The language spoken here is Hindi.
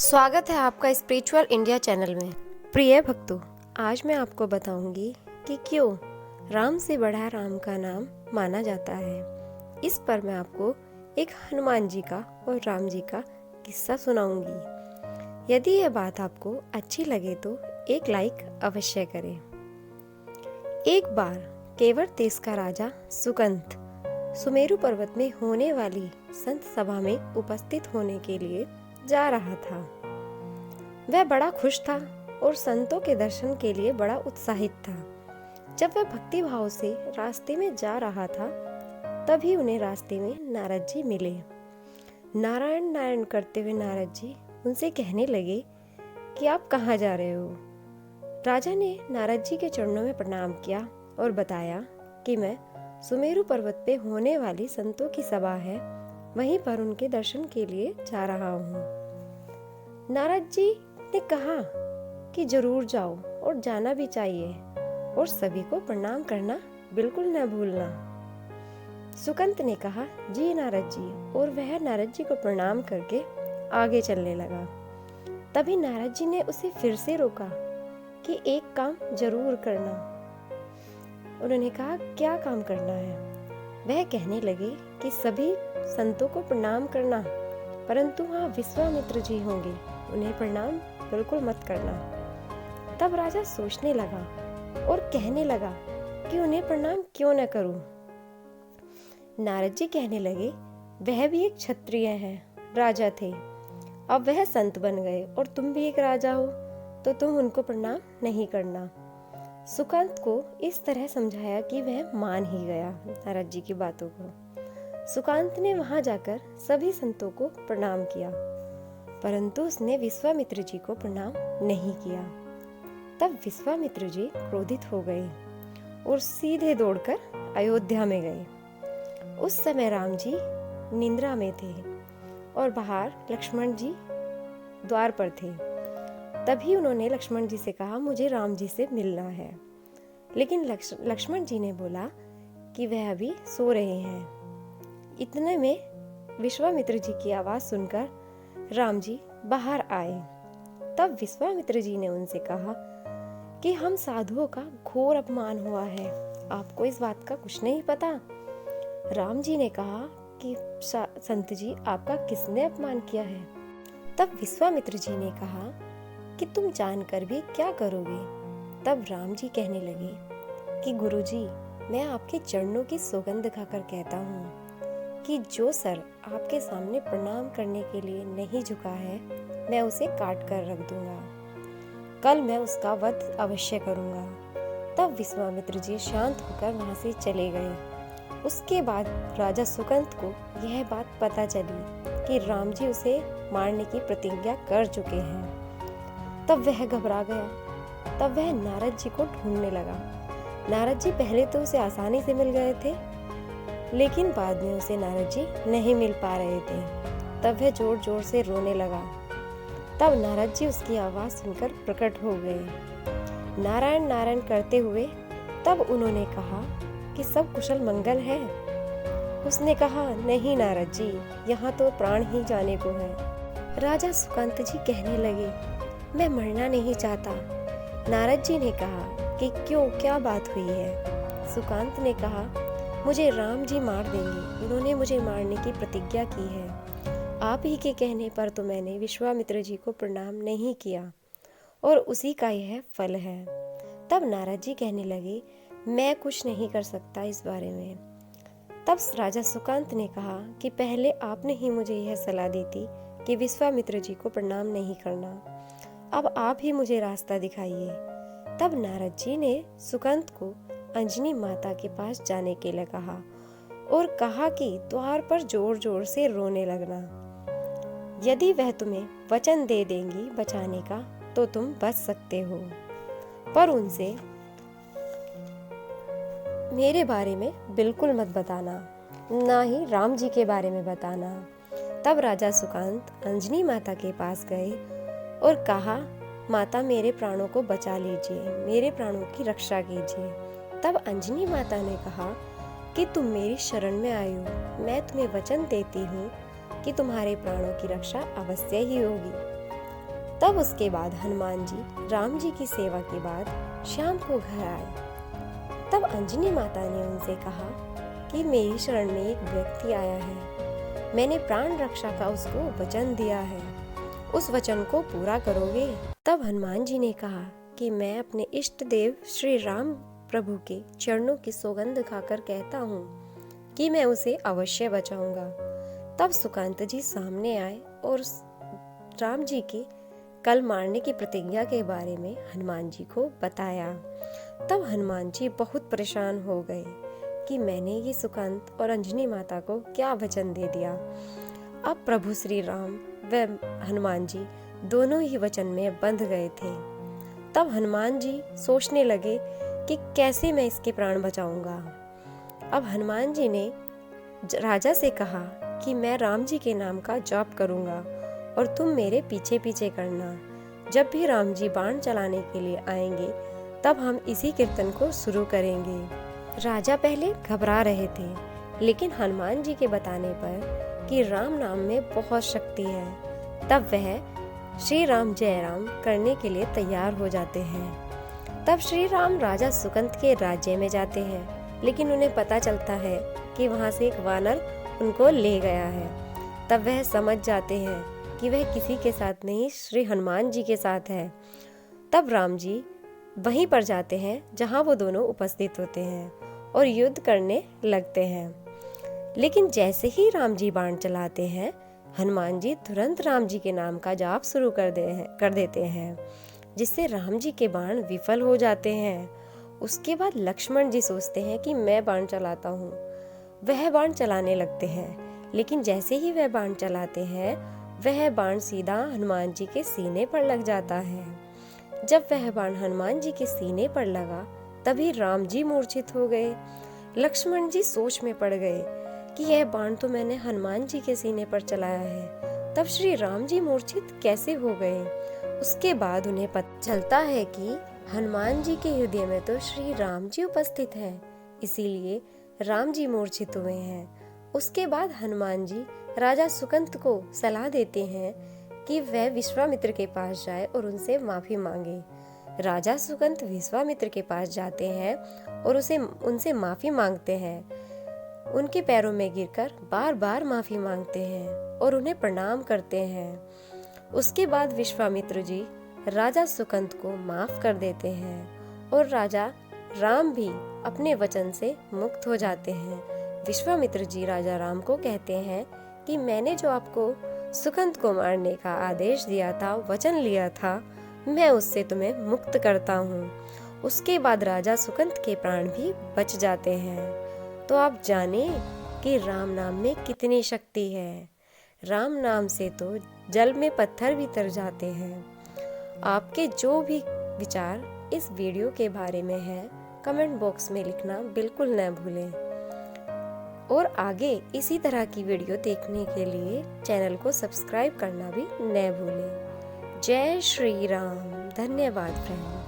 स्वागत है आपका स्पिरिचुअल इंडिया चैनल में। प्रिय भक्तों, आज मैं आपको बताऊंगी कि क्यों राम से बड़ा राम का नाम माना जाता है। इस पर मैं आपको एक हनुमान जी का और राम जी का किस्सा सुनाऊंगी। यदि यह बात आपको अच्छी लगे तो एक लाइक अवश्य करें। एक बार केवट देश का राजा सुकंत सुमेरु पर्वत में होने वाली संत सभा में उपस्थित होने के लिए जा रहा था। वह बड़ा खुश था और संतों के दर्शन के लिए बड़ा उत्साहित था। जब वह भक्ति भाव से रास्ते में जा रहा था, तभी उन्हें रास्ते में नारद जी मिले। नारायण नारायण करते हुए नारद जी उनसे कहने लगे कि आप कहाँ जा रहे हो। राजा ने नारद जी के चरणों में प्रणाम किया और बताया कि मैं सुमेरु पर्वत पे होने वाली संतों की सभा है, वहीं पर उनके दर्शन के लिए जा रहा हूँ। नारद जी ने कहा कि जरूर जाओ और जाना भी चाहिए और सभी को प्रणाम करना बिल्कुल न भूलना। सुकंत ने कहा जी नारद जी, और वह नारद जी को प्रणाम करके आगे चलने लगा। तभी नारद जी ने उसे फिर से रोका कि एक काम जरूर करना। उन्होंने कहा क्या काम करना है। वह कहने लगे कि सभी संतों को प्रणाम करना, परंतु वहाँ विश्वामित्र जी होंगे, उन्हें प्रणाम बिल्कुल मत करना। तब राजा सोचने लगा और कहने लगा कि उन्हें प्रणाम क्यों न करूं। नारद जी कहने लगे वह भी एक क्षत्रिय है, राजा थे, अब वह संत बन गए और तुम भी एक राजा हो, तो तुम उनको प्रणाम नहीं करना। सुकंत को इस तरह समझाया कि वह मान ही गया नारद जी की बातों को। सुकांत ने वहां जाकर सभी संतों को प्रणाम किया, परंतु उसने विश्वामित्र जी को प्रणाम नहीं किया। तब विश्वामित्र जी क्रोधित हो गए और सीधे दौड़कर अयोध्या में गए। उस समय राम जी निद्रा में थे और बाहर लक्ष्मण जी द्वार पर थे। तभी उन्होंने लक्ष्मण जी से कहा मुझे राम जी से मिलना है, लेकिन लक्ष्मण जी ने बोला कि वह अभी सो रहे हैं। इतने में विश्वामित्र जी की आवाज सुनकर राम जी बाहर आए। तब विश्वामित्र जी ने उनसे कहा कि हम साधुओं का घोर अपमान हुआ है, आपको इस बात का कुछ नहीं पता। राम जी ने कहा कि संत जी आपका किसने अपमान किया है। तब विश्वामित्र जी ने कहा कि तुम जानकर भी क्या करोगे। तब राम जी कहने लगे कि गुरुजी, मैं आपके चरणों की सौगंध खाकर कहता हूँ कि जो सर आपके सामने प्रणाम करने के लिए नहीं झुका है, मैं उसे काट कर रख दूंगा। कल मैं उसका वध अवश्य करूंगा। तब विश्वामित्र जी शांत होकर वहां से चले गए। उसके बाद राजा सुकंत को यह बात पता चली कि राम जी उसे मारने की प्रतिज्ञा कर चुके हैं। तब वह घबरा गया। तब वह नारद जी को ढूंढने लगा। नारद जी पहले तो उसे आसानी से मिल गए थे, लेकिन बाद में उसे नारद जी नहीं मिल पा रहे थे। तब वह जोर जोर से रोने लगा। तब नारद जी उसकी आवाज सुनकर प्रकट हो गए, नारायण नारायण करते हुए। तब उन्होंने कहा कि सब कुशल मंगल है। उसने कहा नहीं नारद जी, यहाँ तो प्राण ही जाने को है। राजा सुकंत जी कहने लगे मैं मरना नहीं चाहता। नारद जी ने कहा कि क्यों, क्या बात हुई है। सुकांत ने कहा मुझे राम जी मार देंगे, उन्होंने मुझे मारने की प्रतिज्ञा की है। आप ही के कहने पर तो मैंने विश्वामित्र जी को प्रणाम नहीं किया और उसी का यह फल है। तब नारद जी कहने लगे मैं कुछ नहीं कर सकता इस बारे में। तब राजा सुकांत ने कहा कि पहले आपने ही मुझे यह सलाह दी थी कि विश्वामित्र जी को प्रणाम नहीं करना, अब आप ही मुझे रास्ता दिखाइए। तब नारद जी ने सुकंत को अंजनी माता के पास जाने के लिए कहा और कहा कि द्वार पर जोर जोर से रोने लगना। यदि वह तुम्हें वचन दे देंगी बचाने का तो तुम बच सकते हो, पर उनसे मेरे बारे में बिल्कुल मत बताना, ना ही राम जी के बारे में बताना। तब राजा सुकांत अंजनी माता के पास गए और कहा माता मेरे प्राणों को बचा लीजिए, मेरे प्राणों की रक्षा कीजिए। तब अंजनी माता ने कहा कि तुम मेरी शरण में आई हो, मैं तुम्हें वचन देती हूँ कि तुम्हारे प्राणों की रक्षा अवश्य ही होगी। तब उसके बाद हनुमान जी राम जी की सेवा के बाद शाम को घर आए। तब अंजनी माता ने उनसे कहा कि मेरी शरण में एक व्यक्ति आया है, मैंने प्राण रक्षा का उसको वचन दिया है, उस वचन को पूरा करोगे? तब हनुमान जी ने कहा कि मैं अपने इष्ट देव श्री राम प्रभु के चरणों की सौगंध खाकर कहता हूँ कि मैं उसे अवश्य बचाऊंगा। तब सुकांत जी सामने आए और राम जी के कल मारने की प्रतिज्ञा के बारे में हनुमान जी को बताया। तब हनुमान जी बहुत परेशान हो गए कि मैंने ये सुकांत और अंजनी माता को क्या वचन दे दिया। अब प्रभु श्री राम व हनुमान जी दोनों ही वचन में बंध गए थे। तब हनुमान जी सोचने लगे कि कैसे मैं इसके प्राण बचाऊंगा। अब हनुमान जी ने राजा से कहा कि मैं राम जी के नाम का जाप करूंगा और तुम मेरे पीछे पीछे करना। जब भी राम जी बाण चलाने के लिए आएंगे तब हम इसी कीर्तन को शुरू करेंगे। राजा पहले घबरा रहे थे, लेकिन हनुमान जी के बताने पर कि राम नाम में बहुत शक्ति है, तब वह श्री राम जय राम करने के लिए तैयार हो जाते हैं। तब श्री राम राजा सुकंत के राज्य में जाते हैं, लेकिन उन्हें पता चलता है कि वहां से एक वानर उनको ले गया है। तब वह समझ जाते हैं कि वह किसी के साथ नहीं, श्री हनुमान जी के साथ है। तब राम जी वहीं पर जाते हैं जहां वो दोनों उपस्थित होते हैं और युद्ध करने लगते हैं। लेकिन जैसे ही राम जी बाण चलाते हैं, हनुमान जी तुरंत राम जी के नाम का जाप शुरू कर देते हैं, जिससे राम जी के बाण विफल हो जाते हैं। उसके बाद लक्ष्मण जी सोचते हैं कि मैं बाण चलाता हूँ। वह बाण चलाने लगते हैं, लेकिन जैसे ही वह बाण चलाते हैं, वह बाण सीधा हनुमान जी के सीने पर लग जाता है। जब वह बाण हनुमान जी के सीने पर लगा, तभी राम जी मूर्छित हो गए। लक्ष्मण जी सोच में पड़ गए कि यह बाण तो मैंने हनुमान जी के सीने पर चलाया है, तब श्री राम जी मूर्छित कैसे हो गए? उसके बाद उन्हें पता चलता है कि हनुमान जी के हृदय में तो श्री राम जी उपस्थित हैं, इसीलिए राम जी मूर्छित हुए हैं। उसके बाद हनुमान जी राजा सुकंत को सलाह देते हैं कि वह विश्वामित्र के पास जाए और उनसे माफी मांगे। राजा सुकंत विश्वामित्र के पास जाते हैं और उनसे माफी मांगते हैं। उनके पैरों में गिरकर बार बार माफी मांगते हैं और उन्हें प्रणाम करते हैं। उसके बाद विश्वामित्र जी राजा सुकंत को माफ कर देते हैं और राजा राम भी अपने वचन से मुक्त हो जाते हैं। विश्वामित्र जी राजा राम को कहते हैं कि मैंने जो आपको सुकंत को मारने का आदेश दिया था, वचन लिया था, मैं उससे तुम्हें मुक्त करता हूँ। उसके बाद राजा सुकंत के प्राण भी बच जाते हैं। तो आप जाने कि राम नाम में कितनी शक्ति है। राम नाम से तो जल में पत्थर भी तर जाते हैं। आपके जो भी विचार इस वीडियो के बारे में है, कमेंट बॉक्स में लिखना बिल्कुल न भूलें। और आगे इसी तरह की वीडियो देखने के लिए चैनल को सब्सक्राइब करना भी न भूलें। जय श्री राम। धन्यवाद फ्रेंड।